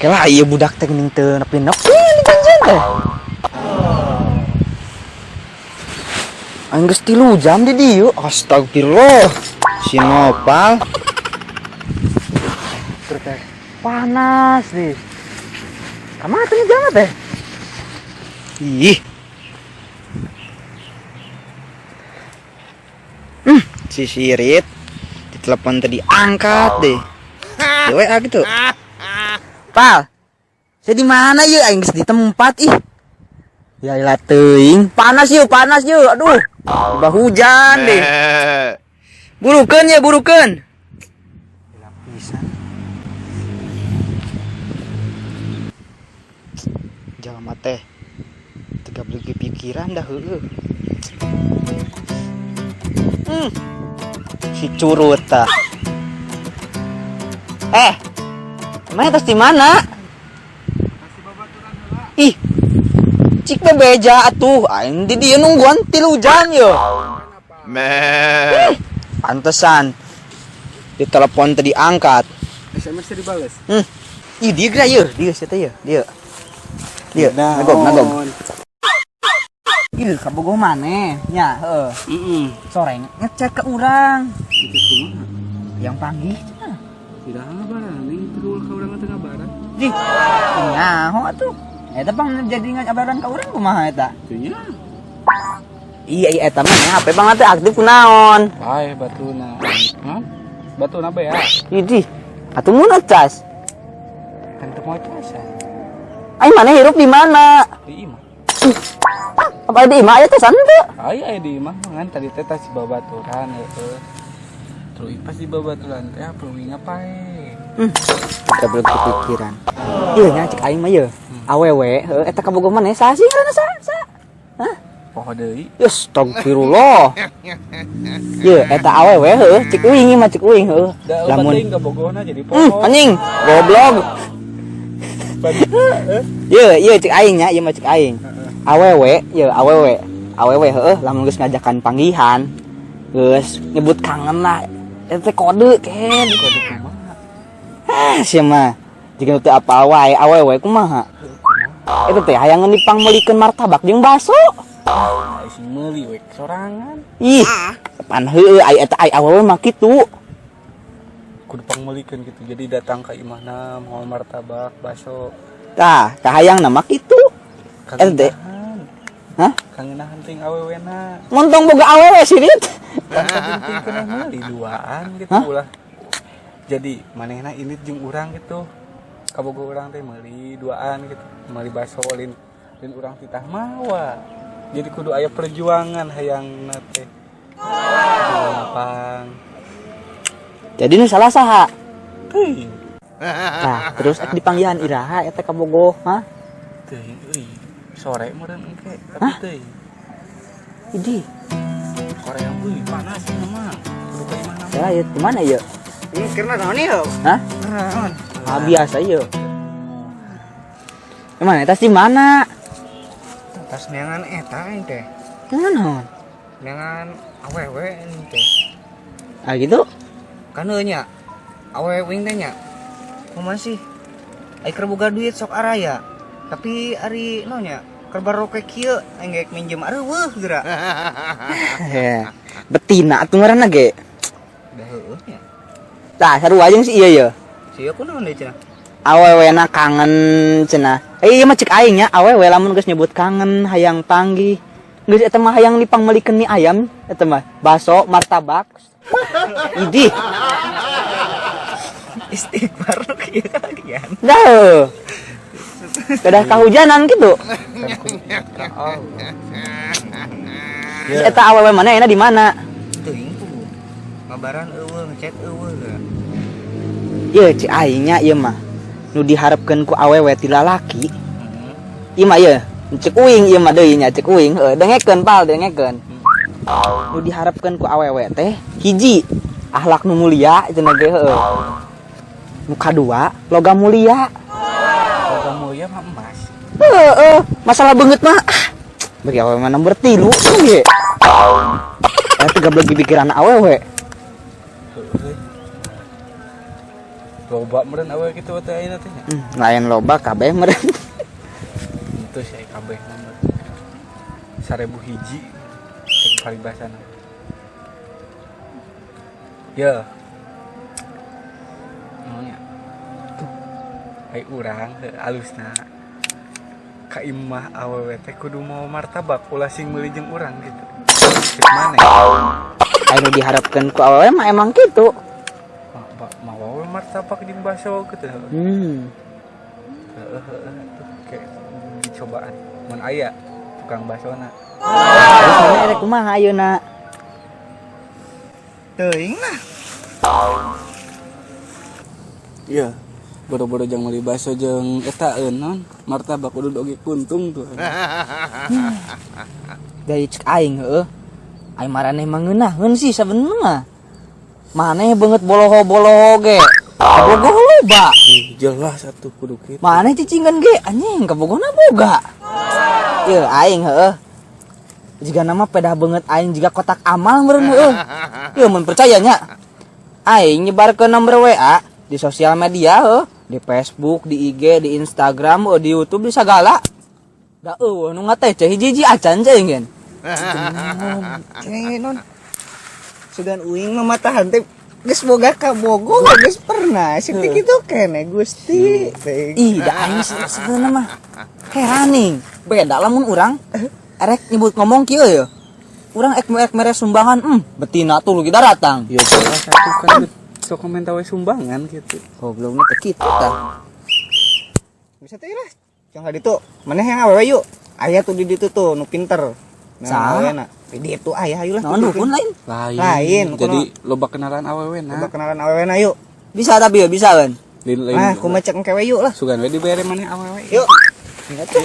Kela iya budak teh geuning teu nepi-nepi ini janjian teh. Aing geus 3 jam di dieu. Astagfirullah. Si Nopal. Teh panas deh. Kamana teh jangan teh? Ih. Si Sirit ditelepon tadi angkat deh. Dewe gitu. Pal, saya di mana yuk? Aing geus di tempat ih. Ya ilah teuing, panas yuk. Aduh, tiba hujan deh. Burukeun ya, burukeun. Lapisan. Jalma teh teu beli pikiran dah heueuh. Si curut tah. Emang tas di mana? Ih, cik bebeja atuh. Aing di dieu nungguan 3 jam ye. Pantesan ditelepon tadi angkat. SMS dibales. Ih, dia geura ye, dia sia teh ye, dia. Dia, nagom. Ih, kabogoh maneh? Nya, heueuh. Sore ngecek ke urang. Itu kumaha? Yang panggih. Tidak ngabaran, ini kedua ka urang teu ngabaran. Ih, nyaho atuh. Eta pang jadi ngabaran ka urang kumaha eta? Teu nya. Iya eta mah HP bang teh aktif kunaon? Bae batuna. Hah? Batuna be ya. Idih, atuh mun cas. Kan teu moal casan. Ai mana hirup di mana? Di imah. Apa di imah aya teh santu? Aya di imah ngan tadi teh tas babaturan heueuh. Terus pas di babaturan teh perlu ngapain? Kita belum kepikiran. Iya nya cek aing mah ye. Awewe, heuh eta kabogoh maneh saha sih ngaranna sa? Hah? Poho deui. Astagfirullah. Ye eta awewe heuh cek uing mah cek uing heuh. Lamun teuing kabogohna jadi poho. Anjing, goblok. Ye cek aing nya, ieu mah cek aing. Awewe, ye awewe heuh lamun geus ngajakan panggihan, geus nyebut kangen lah. Eta kode ken, kode kumaha? Sia mah jika teu apa wae awewe kumaha? Eta teh hayangan dipangmelikeun martabak jeung baso. Isi meuli we sorangan. Ih, pan heueuh ai eta ai awewe mah kitu. Kudu pangmelikeun gitu. Jadi datang ka imahna mau martabak, baso. Tah, kahayang nama kitu. Ente. Hah? Kangenahan ting awewena. Montong boga awewe sih, Dit. Kan kagenting kenal meuli duaan gitu ulah. Jadi manehna init jeung urang gitu. Kaboga urang teh meuli duaan gitu. Meuli baso lin urang titah mawa. Jadi kudu aya perjuangan hayangna teh. Gampang. Jadi nu salah saha? Teuing. Tah, terus ek dipanggihan iraha eta kabogoh, hah? Teuing euy. Sore meureun engke tapi Hah? teuing. Idi. Korea euy panas mah. Kudu ka imah Ya, ya di mana ya? Ini karena naon ieu? Hah? Naon? Ah, biasa ya. Emang eta di mana? Tas neangan eta teh. Naon? Neangan awewe teh. Ah gitu? Kan nya awewe wing teh nya. Kumaha sih? Ai keur boga duit sok araya. Tapi ari naon nya? Keur baroke kieu engek minjem areueuh geura. Betina atuh ngaranna ge. Da heueuh nya. Tah, sarua jeung si ieu ya. Sia kunaon deui cenah? Awewena kangen cenah. Ieu mah cek aing nya, awewe lamun geus nyebut kangen hayang panggih. Geus eta mah hayang dipangmelikeun mie ayam eta mah. Baso, martabak. Idih. Istighfar kieu kagian. Dah. Kedah kahujanan gitu. Terus eta awewe mana enak di mana? Teuing tuh. Ngabaran eueuh, ngechat eueuh geura. Ieu cik aing nya ieu mah. Nu diharapkeun ku awewe ti lalaki. Ieu mah ieu, cek uing ieu mah deui nya cek uing. Dengekeun pal, dengekeun. Nu diharapkeun ku awewe teh hiji, akhlak nu mulia cenah ge heueuh. Nu kadua, logam mulia. Logam mulia mah emas. Masalah beungeut mah bagi awewe mah nomor 3 ge. Eta gablek di pikiran awewe. Loba meureun awewe kitu teh ayeuna teh nya. Lain loba kabeh meureun. Itu sih kabeh nama 1000 hiji cek paribasana. Ya. Naonnya? Tuh. Hai urang alusna. Ka imah awewe teh kudu mau martabak ulah sing meuli jeung urang gitu. Cek maneh? Anu diharapkeun ku awewe mah emang kitu. Mau awewe martabak jeung baso gitu. Kayak dicobaan mun aya tukang basona. Terus mana erek kumaha ayeuna? Teuing lah. Iya, boro-boro jang meuli baso jeung eta non martabak kudu oge kuntung tuh. Dari cek aing heueuh. Aing maraneh mah ngeunaheun sih sabenerna mah. Maneh beungeut boloho-boloho ge. Kabogoh loba. Jelas atuh kudu kitu. Maneh cicingan ge anjing kabogohna boga. Ieu aing heueuh. Jika nama pedah beungeut aing jiga kotak amal meureun heueuh. Ieu mun percaya nya. Aing nyebarkeun nomor WA di sosial media heuh, di Facebook, di IG, di Instagram, di YouTube, di sagala. Da eueuh nu ngateh ceh hiji-hiji acan ceh ngen. Non. Sugan uing mah matahan teh geus boga kabogo geus pernah sih kitu keneh Gusti. Ih, da aing sebenarnya mah heraning. Beda lamun urang erek nyebut ngomong kieu ya. Urang ek mere sumbangan, betina tuh lagi datang. Ya jelas atuh kan sok komentar we sumbangan gitu. Goblokna teh kitu tah. Bisa teh lah. Yang ditu maneh yang awewe yuk. Aya tuh di ditu tuh nu pinter. Saha? Awewena. Di ditu aya ayo lah. Naon dukun lain? Lain. Jadi loba kenalan awewena. Loba kenalan awewena yuk. Bisa tapi ya bisa kan. Nah, kumaha cek engke we yuk lah. Sugan we dibere maneh awewe. Yuk. Ingat tuh.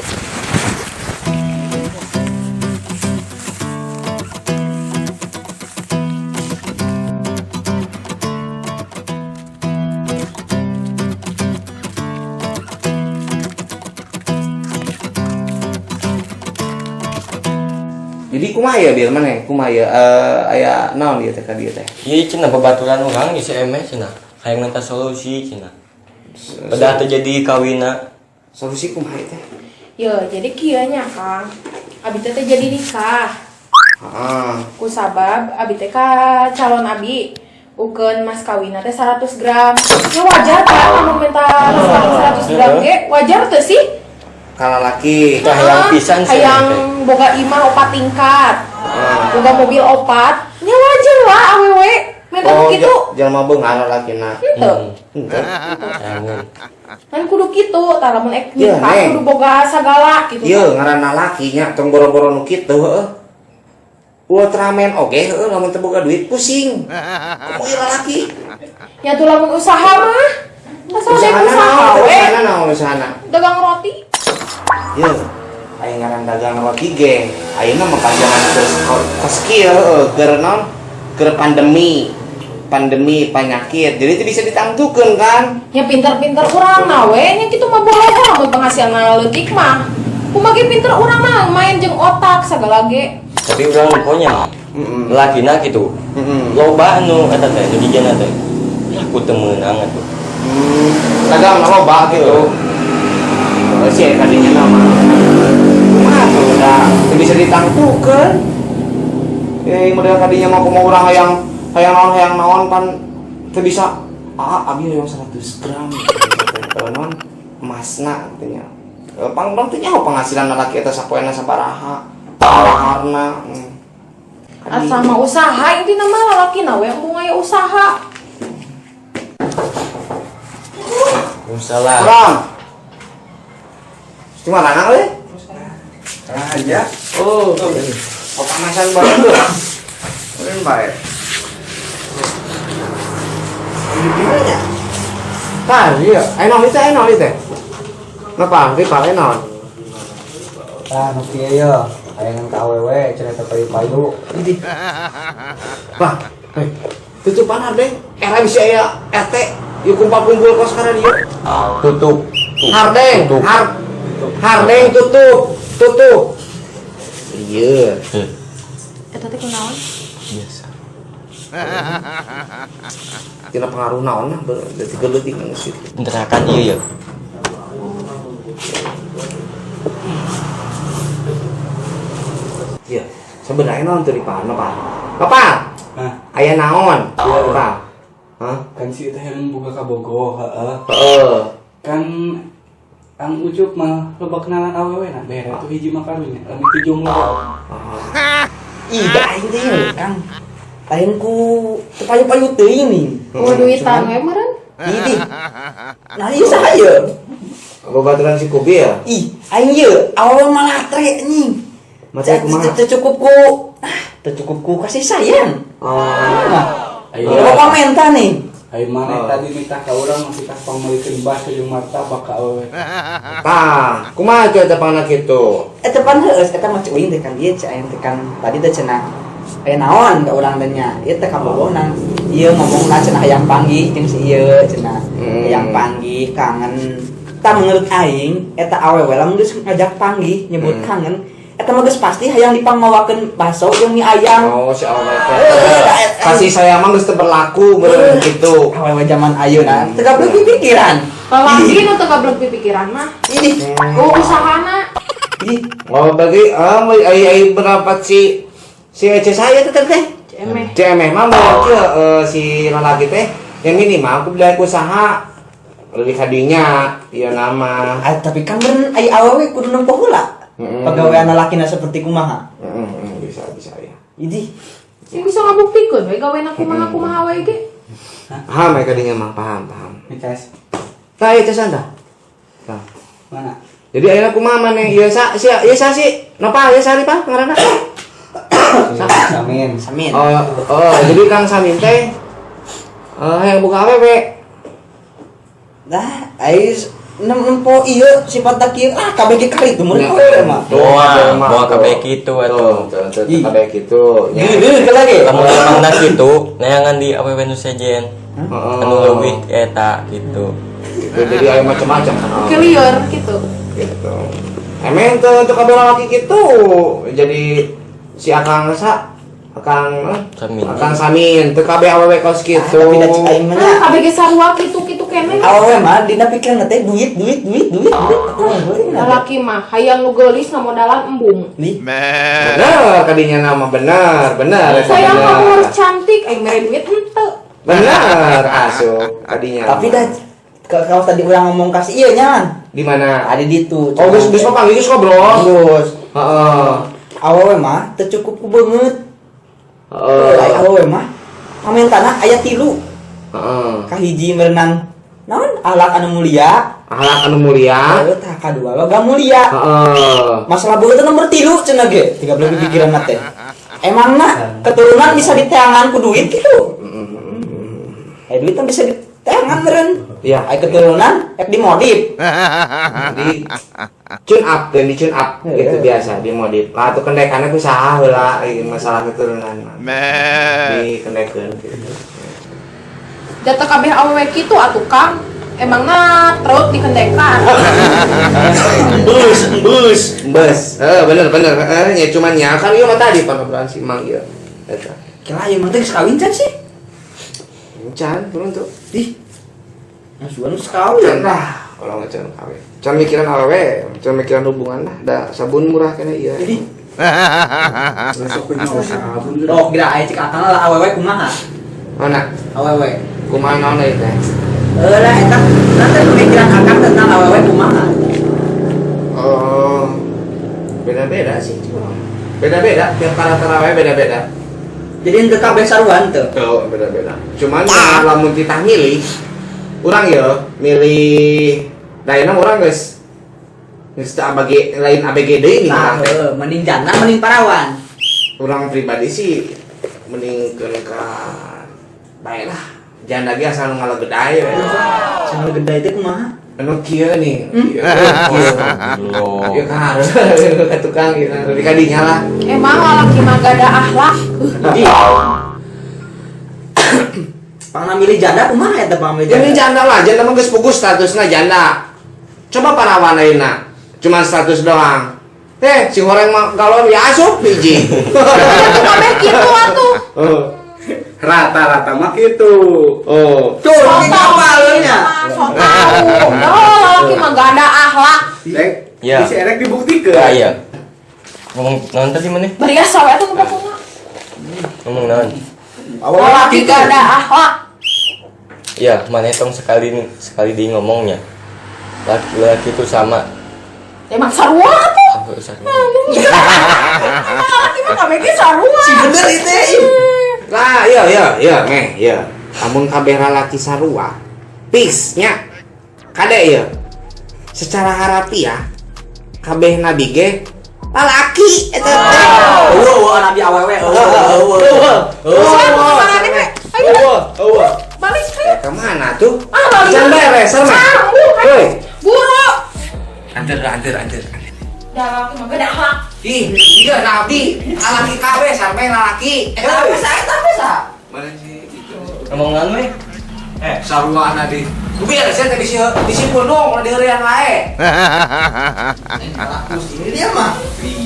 Jadi kumaha ya biar mana? Kumaha ya aya naon ieu teh ka dieu teh. Iya cenah babaturan urang di CME cenah. Hayang minta solusi cenah. Bedah terjadi kawina. Solusi kumaha teh? Ya, jadi kieu nya Kang. Abi teh jadi nikah. Heeh. Ku sabab abi teh ka calon abi ukeun mas kawinna teh 100 gram. Ya wajar kan kamu minta mas kawin 100 gram ge? Wajar teu sih? kalau laki. Tah yang pisan sih. hayang boga imah 4 tingkat. Boga mobil 4. Nya wajar lah awewe. Meta Oh, kitu. jelema beunghar lalakina. Henteu. Henteu. Jangan. Kan kudu kitu, tah lamun ek Iya, nikah Neng. kudu boga sagala gitu. Ieu ngaranna laki nya tong boro-boro nu kitu heueuh. Ultraman oge heueuh lamun teu boga duit pusing. Kumaha ieu lalaki? Ya tuh lamun usaha mah. Masa usaha Usahana we. naon usahana? Dagang roti. Ieu aya ngaran dagang roti ge. Ayeuna mah panjangan ke skill heueuh keur naon? Keur pandemi penyakit. Jadi itu bisa ditangtukeun kan? Ya pinter-pinter urang na we, nya kitu mah boleh lamun penghasilan leutik mah. Kumaha ge pinter urang mah main jeung otak sagala ge. Tapi urang pokoknya lakina gitu. Loba anu eta teh nu dijana teh. Aku teu meunang atuh. Dagang loba gitu. Sih kadinya nama. Kumaha tuh udah teu bisa ditangtukeun. Model kadinya mah kumaha urang hayang naon pan teu bisa. Abi hayang 100 gram. Naon emasna katanya. Pang teh nyaho penghasilan lalaki eta sapoena sabaraha. Paharna. Asal mah usaha intina mah lalaki na we embung aya usaha. Waalaikumsalam. Bang. Cuma lanang we? aja. Oh, panasan banget tuh. Ini baik. Gimana? Tah, iya. Ayo itu. Ngapa? Ripa enon. Ah, nanti ya. Ayangan ka awewe cerita payu-payu. Ini. Bah, tutupan ada. Era bisa aya RT. Yuk kumpul-kumpul kos kana dia. Tutup. Hardeng, Hardeng tutup. Iya. Eta teh kunaon? Biasa. Tina pengaruh naon mah berarti geleutik nang situ. Interakan ieu ya. Iya. Sebenarnya naon teu dipaham apa? Papa, Nah, aya naon? Iya. Papa. Hah? kan si teh yang buka kabogo, heeh. Heeh. Kan ang ucup mah loba kenalan awewe na bere tuh hiji mah karunya lami teu jomblo. Ih, aing teh ieu, Kang. Aing ku teu payu-payu teuing nih. Oh duitan we meureun. Ini. Nah, ieu saha ieu? Babaturan si Kobi ya? Ih, aing ieu awal malah tre anjing. Mate kumaha? Teu cukup ku kasih sayang. Oh. Ayo Apa komentar nih? ayo maneh tadi minta ka urang masih kas pameulikeun baso jeung martabak ka awewe. Tah, kumaha tuh eta pangna kitu? Eta pan heueus eta mah ceuing teh kan ieu aing teh kan tadi teh cenah aya naon ka urang teh nya. Ieu teh kabogohna. Ieu ngomongna cenah hayang panggih jeung si ieu cenah. Hayang panggih kangen. Tah menurut aing eta awewe lamun geus ngajak panggih nyebut kangen eta mah geus pasti hayang dipangmawakeun baso jeung mie ayam. Oh, si Allah teh. Kasih sayang mah geus teu berlaku bener kitu. Awewe zaman ayeuna teu gablek pikiran. Lalaki nu teu gablek pikiran mah. Ini. Usahana. Ih, Oh, bagi ai berapa si Ece saya teh teh. Cemeh. Cemeh mah kieu si lalaki teh yang minimal aku beli usaha lebih kadinya ieu nama. tapi kan bener ai awewe kudu nempoh heula. Pagawean lalakina seperti kumaha? Bisa ya. Idi. Sing bisa ngabuktikeun we gawena kumaha we ge. Paham ya kadinya mah, paham. Nikas. Tah itu santa. Tah. Mana? Jadi ayeuna kumaha maneh ieu sa si napa ieu sari Pak ngaranna? Samin. Samin. Oh, jadi Kang Samin teh yang buka awewe. Dah, ai nempo ieu sifat tak ieu kabeh ge kali teu meureun awewe mah. Bawa kabeh kitu atuh. Kabeh kitu. Geuh ke lagi. Lamun emangna kitu, neangan di awewe nu sejen. Anu leuwih eta gitu. Jadi aya macam-macam kan. Clear gitu. Gitu. Emang tuh untuk kabeh lalaki gitu. Jadi si Akang Samin teu kabeh awewe kos kitu. Tapi da cik aing mah nya. Kabeh ge sarua kitu keneh. Awewe mah dina pikiran teh duit. Lalaki mah hayang nu geulis ngamodalan embung. Nih. Bener kadinya nama bener. Sayang kamu harus cantik, aing mere duit henteu. Bener asup kadinya. Tapi dah Kalau tadi orang ngomong kasih iya nyan. Di mana? Ada di itu. Oh, geus panggil geus ngobrol. Terus. Heeh. Awewe mah teu cukup ku beungeut. Heeh. Awewe mah mamen tanah aya 3. Heeh. Kahiji merenang naon ahlak anu mulia. Ahlak anu mulia. Tah kadua logam mulia. Heeh. Masalah beungeut nomor 3 cenah ge. 13 di pikiran teh. Emangna keturunan bisa diteangan ku duit gitu. Duit kan bisa diteangan meureun. Iya. Ai keturunan ek dimodif. Di tune up dan di tune up gitu biasa di modif. Lah tuh kendekannya ku saha heula masalah keturunan. Di kendekeun gitu. Jatuh kabeh awewe kitu atuh Kang. Emangna terus dikendekan. Bus. Bener. Ya cuman nya kan ieu mah tadi panobrolan si Mang ieu. Eta. Kira aya mah teh kawin can sih? Can turun tuh. Ih. Asuhan sekawin. Lah, kalau ngecan kawin. Can mikiran awewe, can mikiran hubungan lah. Da sabun murah kena ieu. Jadi Besok punya sabun. dok kira aya cek akang lah awewe kumaha? Mana? Awewe. Kumaha naon deui teh? Lah eta nanti pemikiran akang tentang awewe kumaha? Oh. Beda-beda sih. Beda-beda, tiap karakter awewe beda-beda. Jadi ente kabeh saruan teu. Oh, beda-beda. Cuman lamun kita milih, urang ya milih daina urang geus ABG lain ABG deui nih Nah, urang teh. mending janda mending parawan. Urang pribadi sih mending ke bae lah. Janda ge asal nu ngalegeday we. Cenah gede teh kumaha? Anu kieu nih. Kieu. Belum. Ieu kan ke tukang ieu di kadinya lah. Emang lalaki mah gak ada akhlak. Pangna milih janda kumaha eta pang milih Jadi janda? janda lah, janda mah geus pugus statusna janda. Coba parawan ayeuna, cuma status doang. Si goreng mah galon ya asup biji. Jatuh kabeh kitu atuh. Oh. Rata-rata mah gitu. Oh. Tuh, ini kapalnya. So tau. Lalaki mah gak ada akhlak. Lek, Ya. si Erek dibuktikan. Ya, iya. Ngomong naon tadi mana? Beriasa we atuh pokoknya. Ngomong naon? Lalaki gak ada akhlak. Ya, mana tong sekali di ngomongnya. Laki-laki itu sama. Emang sarua atuh. Oh, sarua. Lalaki mah kabeh ge sarua. Si bener itu. Lah, iya, meh, iya. Amun kabeh lalaki sarua, peace nya. Kade ieu. Secara harafiah kabeh nabi ge lalaki eta teh. Eueuh nabi awewe Balik ke. Kemana tuh? Balik. Jangan beres, meh. Woi. Buru. Antir. Lalaki mah gak ada akhlak. Ih, iya nabi, lalaki kabeh sampai lalaki. Eta bisa. Mana sih itu? Ngomong naon we? Sarua nadi. Biar saya teh bisi gunung di heurean wae. Ini dia mah.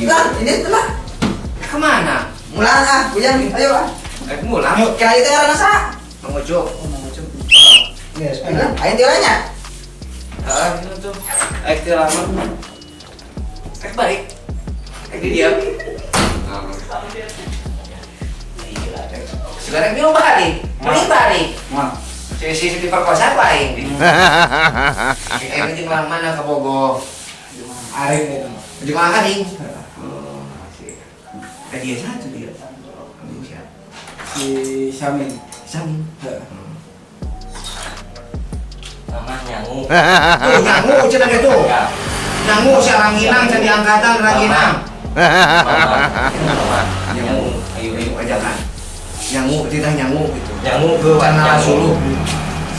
Lah, ini telah. Kemana? Mulaan hujan ayo lah. Mulang. Kira itu ngaranna sa? Mang Ojo. Geus, ayo tiranya. Itu tuh. Teu lama. Balik. Di dia. Sekarang dia balik. Nah, Si diperkosa paling. Ini di mana ke Bogor? Arek itu. Di mana Aring? Oh, dia satu dia. Si Samin. Sam. Nama nyangu. Tuh, nyangu cenah gitu. Nyangu si Ranginang can diangkatan Ranginang. Nyangu. Ayo aja kan. Nyangu tidak nyangu gitu. Nyangu ke Channel Sulu.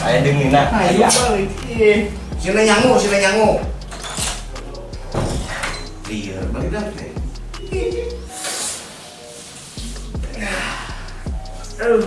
Saya dengina. Ayo balik. Sila nyangu. Iya, balik dah. Aduh.